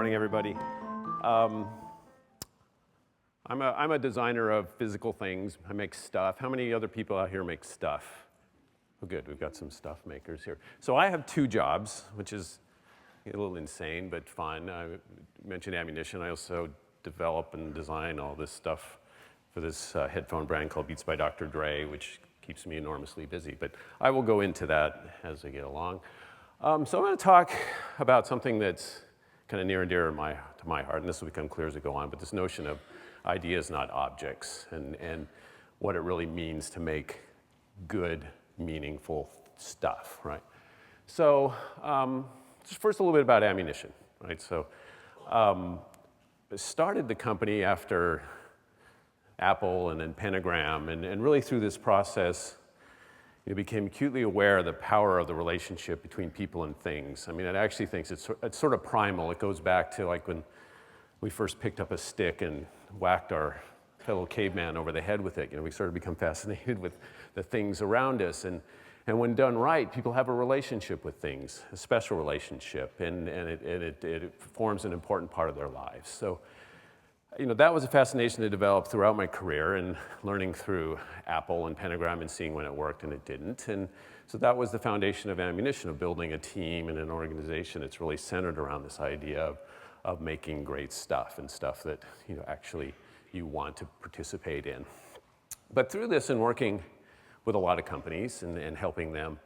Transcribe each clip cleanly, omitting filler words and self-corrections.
morning, everybody. I'm a designer of physical things. I make stuff. How many other people out here make stuff? Oh, good. We've got some stuff makers here. So I have two jobs, which is a little insane, but fun. I mentioned ammunition. I also develop and design all this stuff for this headphone brand called Beats by Dr. Dre, which keeps me enormously busy. But I will go into that as I get along. So I'm going to talk about something that's kind of near and dear to my heart, and this will become clear as we go on, but this notion of ideas, not objects, and what it really means to make good, meaningful stuff, right? So just first a little bit about ammunition, right? So I started the company after Apple and then Pentagram, and really through this process, you became acutely aware of the power of the relationship between people and things. I mean, I actually think it's sort of primal. It goes back to like when we first picked up a stick and whacked our fellow caveman over the head with it. You know, we sort of become fascinated with the things around us. And when done right, people have a relationship with things, a special relationship, and it forms an important part of their lives. So, you know, that was a fascination that developed throughout my career and learning through Apple and Pentagram and seeing when it worked and it didn't. And so that was the foundation of ammunition, of building a team and an organization that's really centered around this idea of making great stuff and stuff that, you know, actually you want to participate in. But through this and working with a lot of companies and helping them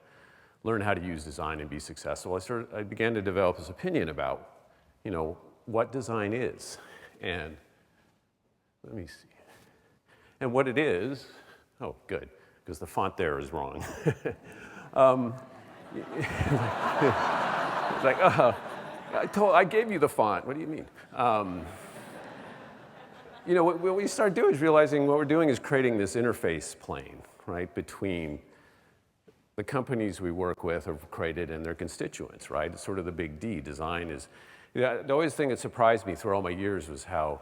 learn how to use design and be successful, I began to develop this opinion about, you know, what design is. And let me see. And what it is, oh, good, because the font there is wrong. It's like, oh, I gave you the font. What do you mean? You know, what we start doing is realizing what we're doing is creating this interface plane, right, between the companies we work with have created and their constituents, right? It's sort of the big D. Design is, you know, the always thing that surprised me through all my years was how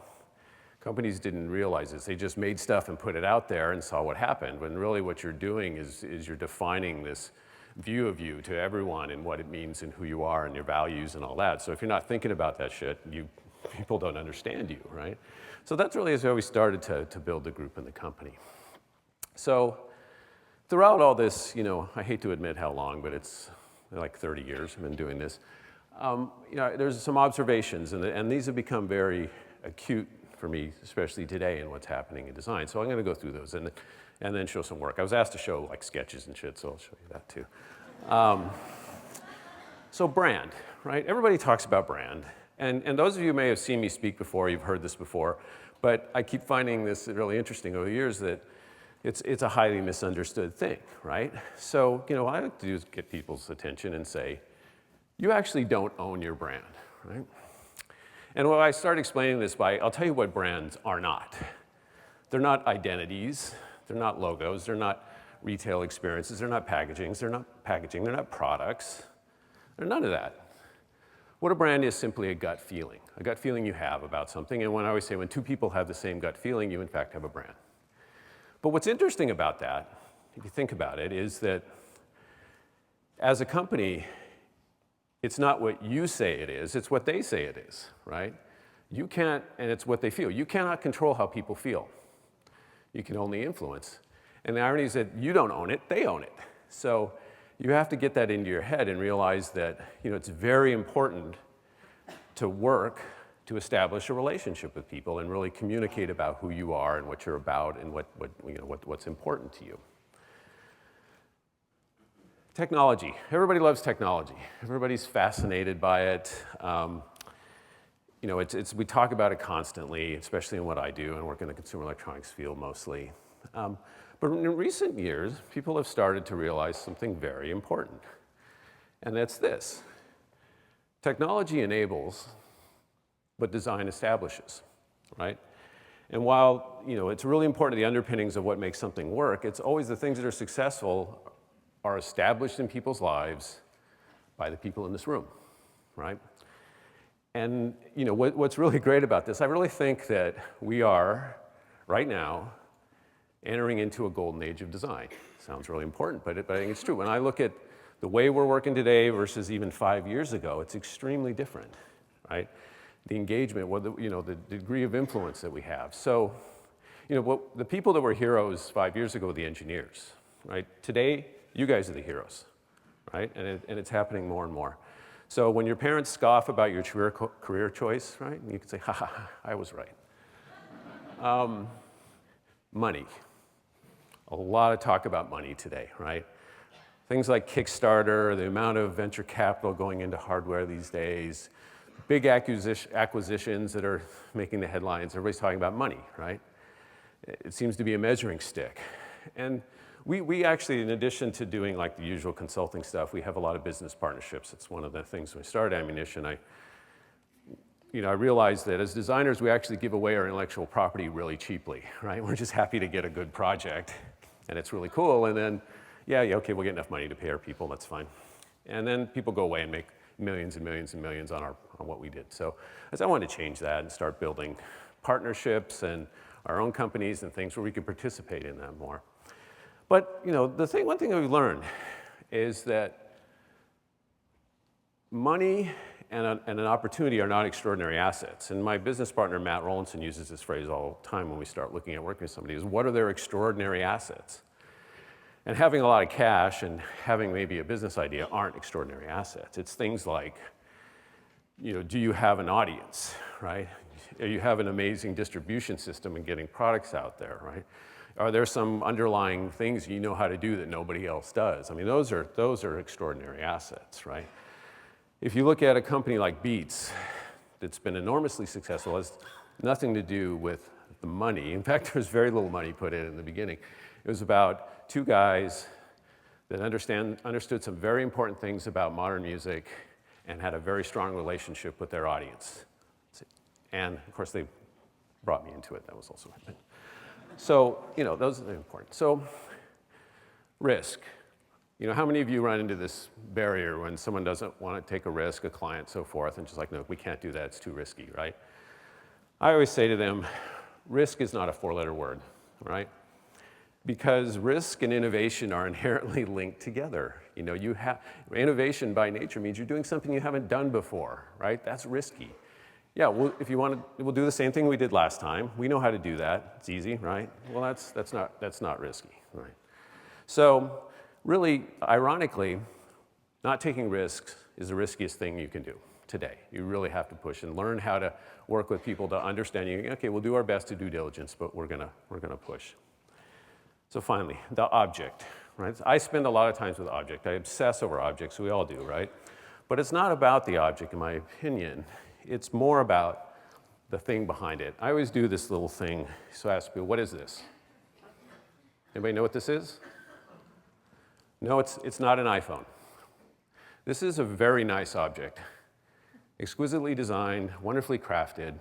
companies didn't realize this. They just made stuff and put it out there and saw what happened, when really what you're doing is you're defining this view of you to everyone and what it means and who you are and your values and all that. So if you're not thinking about that shit, people don't understand you, right? So that's really how we started to build the group and the company. So throughout all this, you know, I hate to admit how long, but it's like 30 years I've been doing this. You know, there's some observations, and these have become very acute for me, especially today in what's happening in design. So I'm going to go through those and then show some work. I was asked to show like sketches and shit, so I'll show you that too. So brand, right? Everybody talks about brand. And those of you who may have seen me speak before, you've heard this before, but I keep finding this really interesting over the years that it's a highly misunderstood thing, right? So, you know, what I like to do is get people's attention and say, you actually don't own your brand, right? And when I start explaining this I'll tell you what brands are not. They're not identities, they're not logos, they're not retail experiences, they're not packaging, they're not products, they're none of that. What a brand is simply a gut feeling you have about something. And when I always say when two people have the same gut feeling, you in fact have a brand. But what's interesting about that, if you think about it, is that as a company, it's not what you say it is, it's what they say it is, right? You can't, and it's what they feel. You cannot control how people feel. You can only influence. And the irony is that you don't own it, they own it. So you have to get that into your head and realize that, you know, it's very important to work to establish a relationship with people and really communicate about who you are and what you're about and what's important to you. Technology. Everybody loves technology. Everybody's fascinated by it. You know, we talk about it constantly, especially in what I do, and work in the consumer electronics field mostly. But in recent years, people have started to realize something very important, and that's this. Technology enables, but design establishes, right? And while, you know, it's really important, the underpinnings of what makes something work, it's always the things that are successful are established in people's lives by the people in this room, right? And you know, what's really great about this, I really think that we are, right now, entering into a golden age of design. Sounds really important, but I think it's true. When I look at the way we're working today versus even 5 years ago, it's extremely different, right? the engagement, the degree of influence that we have. So, the people that were heroes 5 years ago were the engineers, right? Today, you guys are the heroes, right? And it's happening more and more. So when your parents scoff about your career choice, right? You can say, ha ha, I was right. Money. A lot of talk about money today, right? Things like Kickstarter, the amount of venture capital going into hardware these days, big acquisitions that are making the headlines. Everybody's talking about money, right? It seems to be a measuring stick. And we actually, in addition to doing like the usual consulting stuff, we have a lot of business partnerships. It's one of the things when we started Ammunition. I realized that as designers, we actually give away our intellectual property really cheaply, right? We're just happy to get a good project, and it's really cool. And then, yeah, okay, we'll get enough money to pay our people, that's fine. And then people go away and make millions and millions and millions on what we did. So as I wanted to change that and start building partnerships and our own companies and things where we can participate in that more. But one thing that we've learned is that money and an opportunity are not extraordinary assets. And my business partner, Matt Rollinson, uses this phrase all the time when we start looking at working with somebody, is what are their extraordinary assets? And having a lot of cash and having maybe a business idea aren't extraordinary assets. It's things like, do you have an audience, right? Do you have an amazing distribution system and getting products out there, right? Are there some underlying things you know how to do that nobody else does? I mean, those are extraordinary assets, right? If you look at a company like Beats that's been enormously successful, it has nothing to do with the money. In fact, there's very little money put in the beginning. It was about two guys that understood some very important things about modern music and had a very strong relationship with their audience. And of course, they brought me into it. That was also it. So, those are important. So, risk. How many of you run into this barrier when someone doesn't want to take a risk, a client, so forth, and just like, no, we can't do that, it's too risky, right? I always say to them, risk is not a four-letter word, right? Because risk and innovation are inherently linked together. Innovation by nature means you're doing something you haven't done before, right? That's risky. Yeah, well, if you want to, we'll do the same thing we did last time. We know how to do that. It's easy, right? Well, that's not risky, right? So, really, ironically, not taking risks is the riskiest thing you can do today. You really have to push and learn how to work with people to understand you. Okay, we'll do our best to due diligence, but we're gonna push. So finally, the object, right? I spend a lot of time with object. I obsess over objects. We all do, right? But it's not about the object, in my opinion. It's more about the thing behind it. I always do this little thing. So I ask people, what is this? Anybody know what this is? No, it's not an iPhone. This is a very nice object. Exquisitely designed, wonderfully crafted,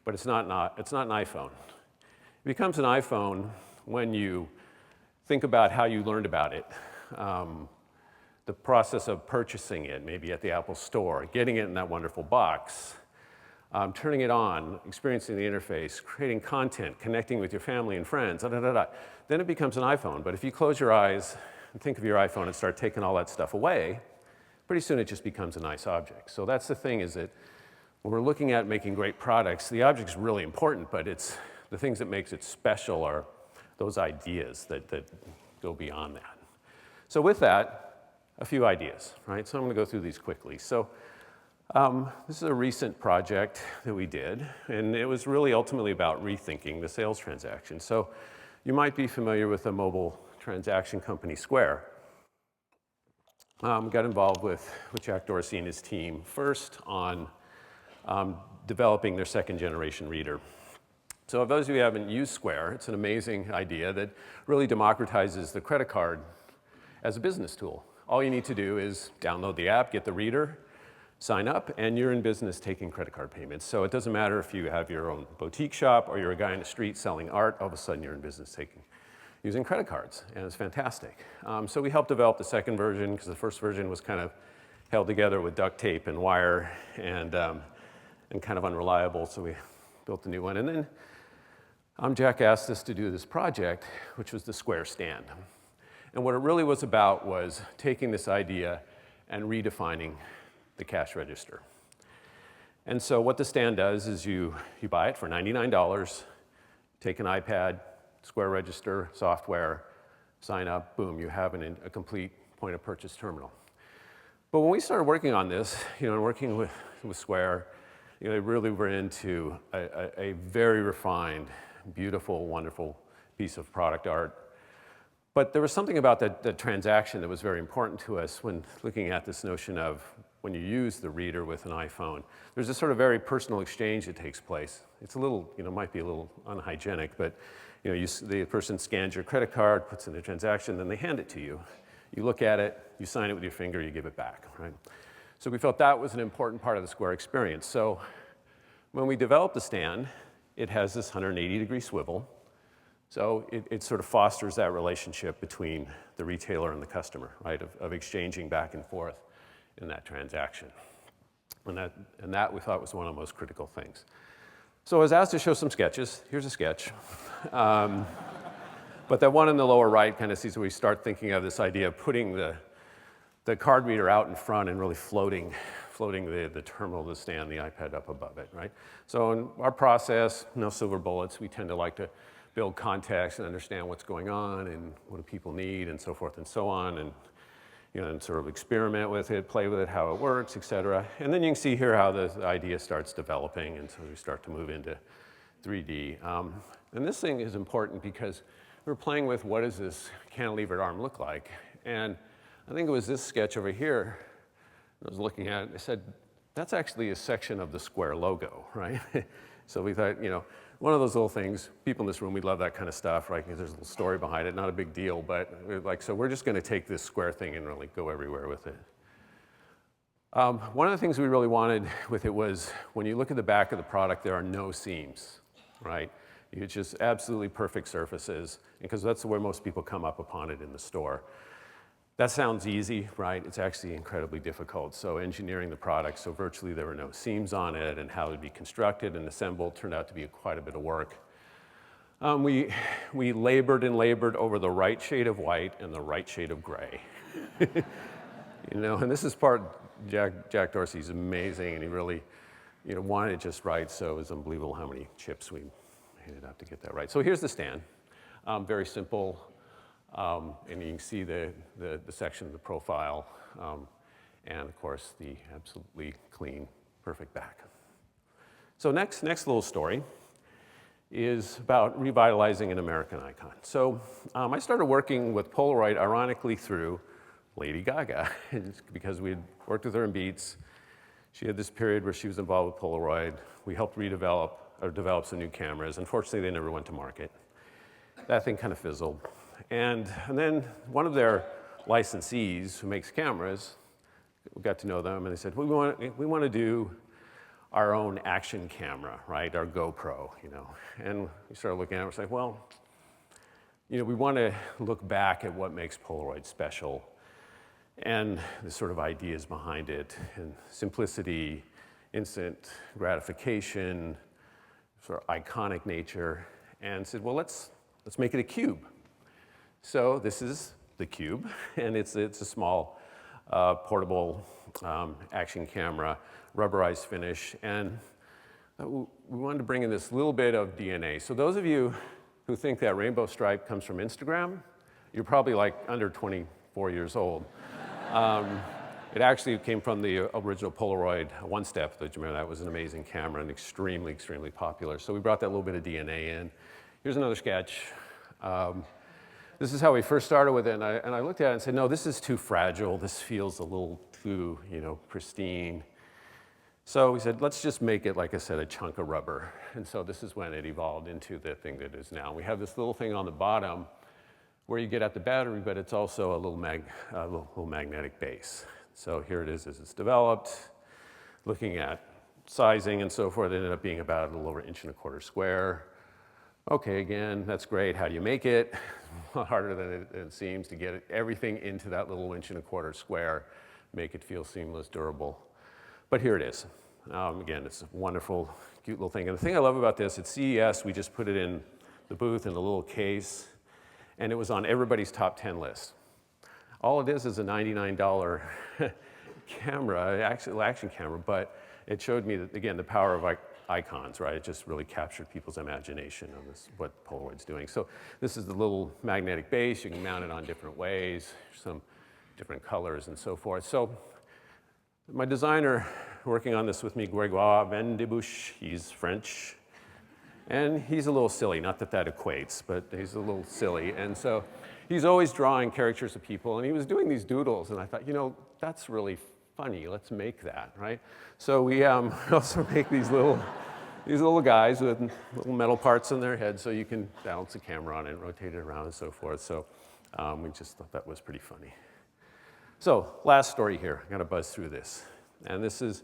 but it's not an iPhone. It becomes an iPhone when you think about how you learned about it. The process of purchasing it, maybe at the Apple Store, getting it in that wonderful box, turning it on, experiencing the interface, creating content, connecting with your family and friends, Then it becomes an iPhone. But if you close your eyes and think of your iPhone and start taking all that stuff away, pretty soon it just becomes a nice object. So that's the thing, is that when we're looking at making great products, the object's really important, but it's the things that makes it special are those ideas that go beyond that. So with that, a few ideas, right? So I'm going to go through these quickly. So this is a recent project that we did, and it was really ultimately about rethinking the sales transaction. So you might be familiar with the mobile transaction company Square. Got involved with Jack Dorsey and his team first on developing their second generation reader. So if those of you who haven't used Square, it's an amazing idea that really democratizes the credit card as a business tool. All you need to do is download the app, get the reader, sign up, and you're in business taking credit card payments. So it doesn't matter if you have your own boutique shop or you're a guy in the street selling art, all of a sudden you're in business using credit cards, and it's fantastic. So we helped develop the second version because the first version was kind of held together with duct tape and wire and kind of unreliable, so we built a new one. And then Jack asked us to do this project, which was the Square Stand. And what it really was about was taking this idea and redefining the cash register. And so what the stand does is you buy it for $99, take an iPad, Square Register software, sign up, boom, you have a complete point of purchase terminal. But when we started working on this, and working with Square, they really were into a very refined, beautiful, wonderful piece of product art. But there was something about the transaction that was very important to us when looking at this notion of when you use the reader with an iPhone. There's a sort of very personal exchange that takes place. It's a little, might be a little unhygienic, but the person scans your credit card, puts in the transaction, then they hand it to you. You look at it, you sign it with your finger, you give it back, right? So we felt that was an important part of the Square experience. So when we developed the stand, it has this 180-degree swivel. So it sort of fosters that relationship between the retailer and the customer, right, of exchanging back and forth in that transaction. And that we thought was one of the most critical things. So I was asked to show some sketches. Here's a sketch. But that one in the lower right kind of sees where we start thinking of this idea of putting the card reader out in front and really floating the terminal, the stand, the iPad up above it, right? So in our process, no silver bullets. We tend to like to build context and understand what's going on and what do people need and so forth and so on, and and sort of experiment with it, play with it, how it works, et cetera. And then you can see here how the idea starts developing, and so we start to move into 3D. And this thing is important because we're playing with what does this cantilevered arm look like. And I think it was this sketch over here I was looking at, I said, that's actually a section of the Square logo, right? So we thought, one of those little things, people in this room, we love that kind of stuff, right? Because there's a little story behind it, not a big deal, but so we're just going to take this Square thing and really go everywhere with it. One of the things we really wanted with it was when you look at the back of the product, there are no seams, right? It's just absolutely perfect surfaces, because that's where most people come up upon it in the store. That sounds easy, right? It's actually incredibly difficult. So engineering the product, so virtually there were no seams on it, and how it would be constructed and assembled turned out to be quite a bit of work. We labored and labored over the right shade of white and the right shade of gray. And this is part, Jack Dorsey's amazing, and he really wanted it just right, so it was unbelievable how many chips we handed out to get that right. So here's the stand, very simple. And you can see the section of the profile, and of course the absolutely clean, perfect back. So next little story is about revitalizing an American icon. So I started working with Polaroid, ironically, through Lady Gaga, because we had worked with her in Beats. She had this period where she was involved with Polaroid. We helped develop some new cameras. Unfortunately, they never went to market. That thing kind of fizzled. And then one of their licensees who makes cameras, we got to know them, and they said, we want to do our own action camera, right, our GoPro, And we started looking at it and we're like, well, we want to look back at what makes Polaroid special and the sort of ideas behind it, and simplicity, instant gratification, sort of iconic nature, and said, well, let's make it a cube. So this is the Cube, and it's a small portable action camera, rubberized finish, and we wanted to bring in this little bit of DNA. So those of you who think that rainbow stripe comes from Instagram, you're probably like under 24 years old. It actually came from the original Polaroid one-step. Do you remember that? Was an amazing camera and extremely, extremely popular. So we brought that little bit of DNA in. Here's another sketch. This is how we first started with it, and I looked at it and said, no, this is too fragile. This feels a little too, pristine. So we said, let's just make it, like I said, a chunk of rubber. And so this is when it evolved into the thing that it is now. We have this little thing on the bottom where you get at the battery, but it's also a little magnetic base. So here it is as it's developed. Looking at sizing and so forth, it ended up being about a little over 1.25 inches square. Okay, again, that's great. How do you make it? A lot harder than it seems to get everything into that little 1.25 inches square, make it feel seamless, durable. But here it is. Again, it's a wonderful, cute little thing. And the thing I love about this, at CES, we just put it in the booth in a little case, and it was on everybody's top 10 list. All it is a $99 camera, actually action camera, but it showed me, that, again, the power of icons, right? It just really captured people's imagination on this, what Polaroid's doing. So this is the little magnetic base. You can mount it on different ways, some different colors and so forth. So my designer working on this with me, Grégoire Vendebouche, he's French. And he's a little silly, not that that equates, but he's a little silly. And so he's always drawing caricatures of people, and he was doing these doodles, and I thought, you know, that's really funny, let's make that, right? So we also make these little guys with little metal parts in their head so you can balance the camera on it and rotate it around and so forth. So we just thought that was pretty funny. So last story here, I gotta buzz through this. And this is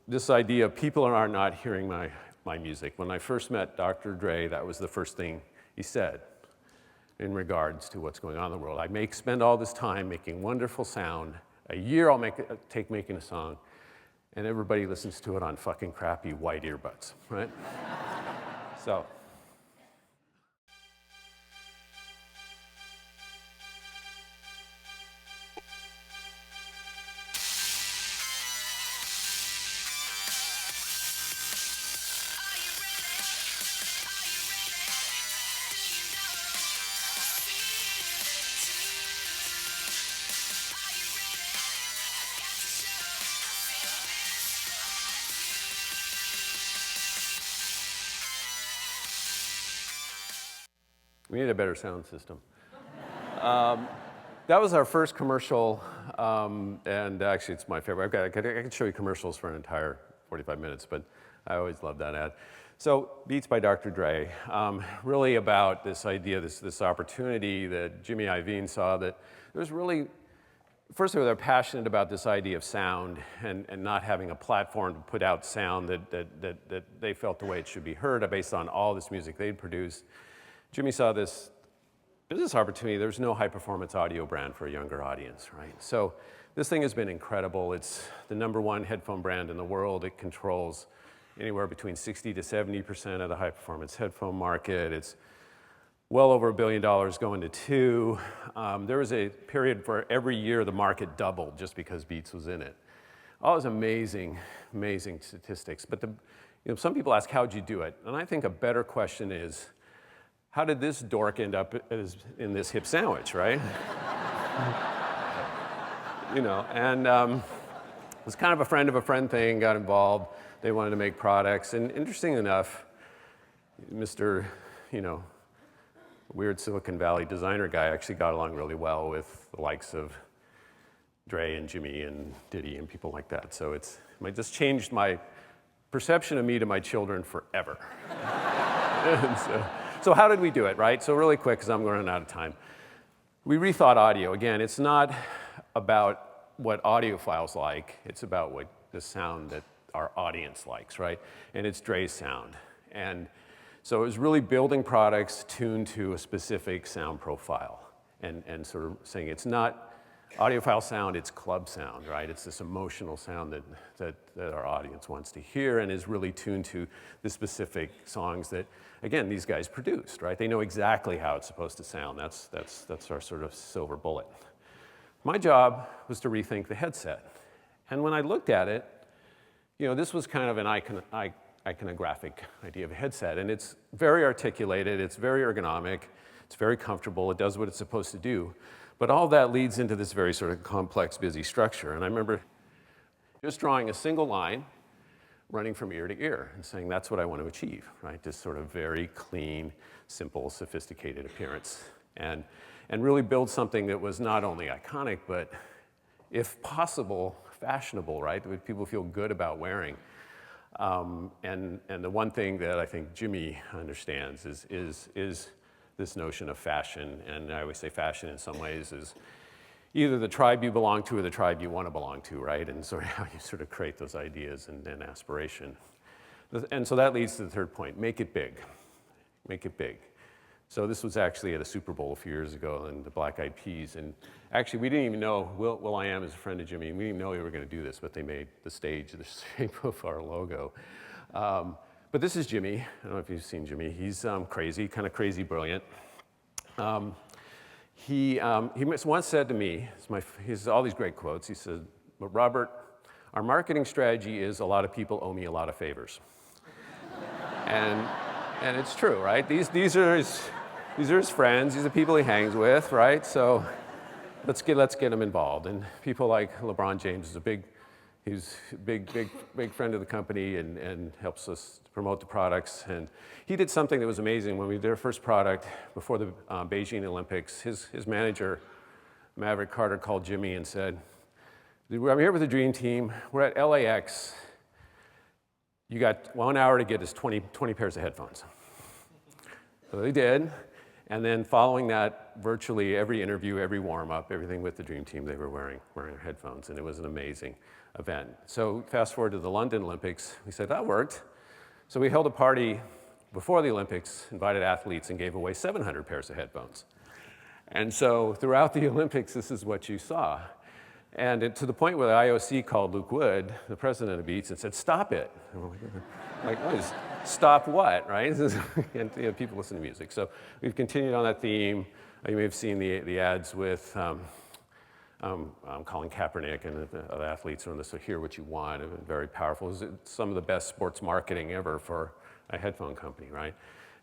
this idea of people are not hearing my music. When I first met Dr. Dre, that was the first thing he said in regards to what's going on in the world. I spend all this time making wonderful sound. A year I'll take making a song, and everybody listens to it on fucking crappy white earbuds, right? So. We need a better sound system. That was our first commercial, and actually it's my favorite. I can show you commercials for an entire 45 minutes, but I always love that ad. So Beats by Dr. Dre, really about this idea, this opportunity that Jimmy Iovine saw, that there was really, first of all, they're passionate about this idea of sound and not having a platform to put out sound that they felt the way it should be heard based on all this music they'd produced. Jimmy saw this business opportunity. There's no high-performance audio brand for a younger audience, right? So this thing has been incredible. It's the #1 headphone brand in the world. It controls anywhere between 60 to 70% of the high-performance headphone market. It's well over $1 billion going to $2 billion. There was a period where every year the market doubled just because Beats was in it. All those amazing, amazing statistics. But some people ask, how'd you do it? And I think a better question is, how did this dork end up in this hip sandwich, right? And it was kind of a friend thing, got involved. They wanted to make products. And interesting enough, Mr. Weird Silicon Valley designer guy actually got along really well with the likes of Dre and Jimmy and Diddy and people like that. So it just changed my perception of me to my children forever. So how did we do it, right? So really quick, because I'm running out of time. We rethought audio. Again, it's not about what audiophiles like. It's about what the sound that our audience likes, right? And it's Dre's sound. And so it was really building products tuned to a specific sound profile and sort of saying it's not audiophile sound, it's club sound, right? It's this emotional sound that our audience wants to hear and is really tuned to the specific songs that, again, these guys produced, right? They know exactly how it's supposed to sound. That's our sort of silver bullet. My job was to rethink the headset. And when I looked at it, this was kind of an iconographic idea of a headset. And it's very articulated, it's very ergonomic, it's very comfortable, it does what it's supposed to do. But all that leads into this very sort of complex, busy structure. And I remember just drawing a single line running from ear to ear and saying, that's what I want to achieve, right? This sort of very clean, simple, sophisticated appearance. And really build something that was not only iconic, but if possible, fashionable, right? That people feel good about wearing. And the one thing that I think Jimmy understands is this notion of fashion, and I always say fashion in some ways is either the tribe you belong to or the tribe you want to belong to, right? And sort of how you sort of create those ideas and aspiration. And so that leads to the third point, make it big. Make it big. So this was actually at a Super Bowl a few years ago and the Black Eyed Peas, and actually we didn't even know, will.i.am is a friend of Jimmy, and we didn't know we were going to do this, but they made the stage the shape of our logo. But this is Jimmy. I don't know if you've seen Jimmy. He's crazy, kind of crazy brilliant. he once said to me, he has all these great quotes, he said, "But Robert, our marketing strategy is a lot of people owe me a lot of favors." and it's true, right? These are his friends, these are people he hangs with, right? So let's get him involved. And people like LeBron James is he's a big friend of the company and helps us promote the products. And he did something that was amazing. When we did our first product before the Beijing Olympics, his manager, Maverick Carter, called Jimmy and said, "I'm here with the dream team. We're at LAX. You got 1 hour to get us 20 pairs of headphones." So they did. And then following that, virtually every interview, every warm-up, everything with the dream team, they were wearing their headphones. And it was an amazing event. So fast forward to the London Olympics. We said, that worked. So we held a party before the Olympics, invited athletes, and gave away 700 pairs of headphones. And so throughout the Olympics, this is what you saw. And to the point where the IOC called Luke Wood, the president of Beats, and said, "Stop it." And we're like, what is, stop what, right? And people listen to music. So we've continued on that theme. You may have seen the ads with Colin Kaepernick and the athletes on this, so Hear What You Want. It was very powerful. It was some of the best sports marketing ever for a headphone company, right?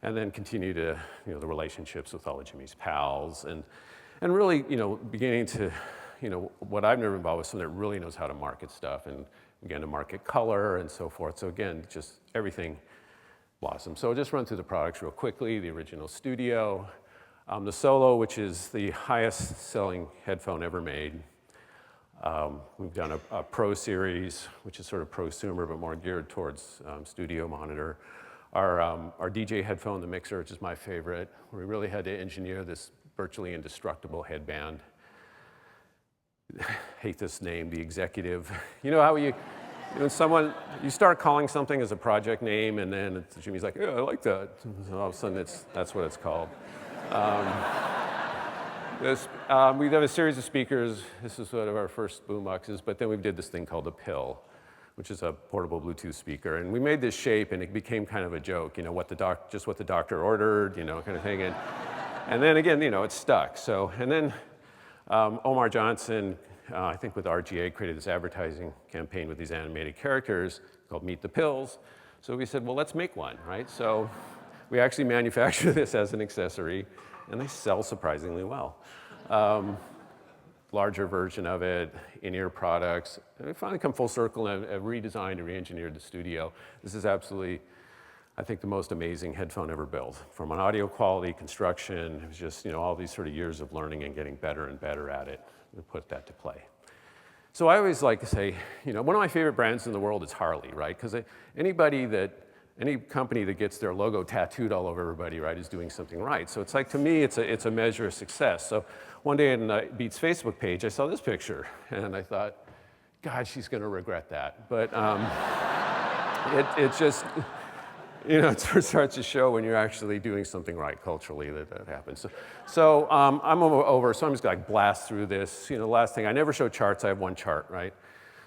And then continue to, the relationships with all of Jimmy's pals and really, beginning to, what I've never involved with someone that really knows how to market stuff and again, to market color and so forth. So again, just everything blossomed. So I'll just run through the products real quickly. The original Studio, the Solo, which is the highest selling headphone ever made. We've done a Pro series, which is sort of prosumer, but more geared towards studio monitor. Our DJ headphone, the Mixer, which is my favorite. We really had to engineer this virtually indestructible headband. Hate this name, the Executive. You know how you start calling something as a project name, and then Jimmy's like, "Yeah, I like that." And all of a sudden, that's what it's called. We have a series of speakers. This is one of our first boomboxes, but then we did this thing called the Pill, which is a portable Bluetooth speaker. And we made this shape, and it became kind of a joke, just what the doctor ordered, kind of thing. And then again, it stuck. So, and then Omar Johnson, I think with RGA, created this advertising campaign with these animated characters called Meet the Pills. So we said, well, let's make one, right? So we actually manufacture this as an accessory, and they sell surprisingly well. Larger version of it, in-ear products. And we finally come full circle and have redesigned and re-engineered the Studio. This is absolutely, I think, the most amazing headphone ever built. From an audio quality, construction, it was just, all these sort of years of learning and getting better and better at it. We put that to play. So I always like to say, one of my favorite brands in the world is Harley, right? Because any company that gets their logo tattooed all over everybody, right, is doing something right. So it's like, to me, it's a measure of success. So one day on Beats' Facebook page, I saw this picture, and I thought, God, she's going to regret that. But it just, it starts to show when you're actually doing something right culturally that happens. So I'm over, so I'm just going to blast through this. The last thing, I never show charts. I have one chart, right?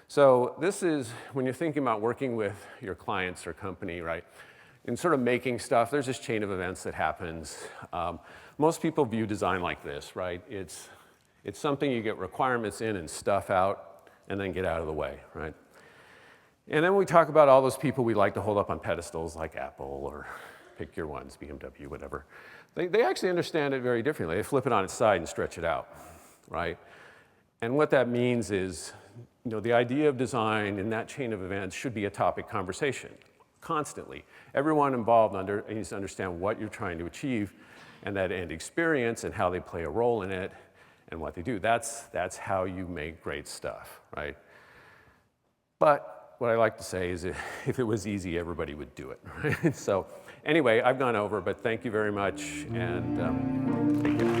So this is, when you're thinking about working with your clients or company, right, and sort of making stuff, there's this chain of events that happens. Most people view design like this, right? It's something you get requirements in and stuff out and then get out of the way, right? And then we talk about all those people we like to hold up on pedestals like Apple or pick your ones, BMW, whatever. They actually understand it very differently. They flip it on its side and stretch it out, right? And what that means is, the idea of design in that chain of events should be a topic conversation, constantly. Everyone involved needs to understand what you're trying to achieve and that end experience and how they play a role in it and what they do. That's how you make great stuff, right? But what I like to say is if it was easy, everybody would do it, right? So anyway, I've gone over, but thank you very much, and thank you.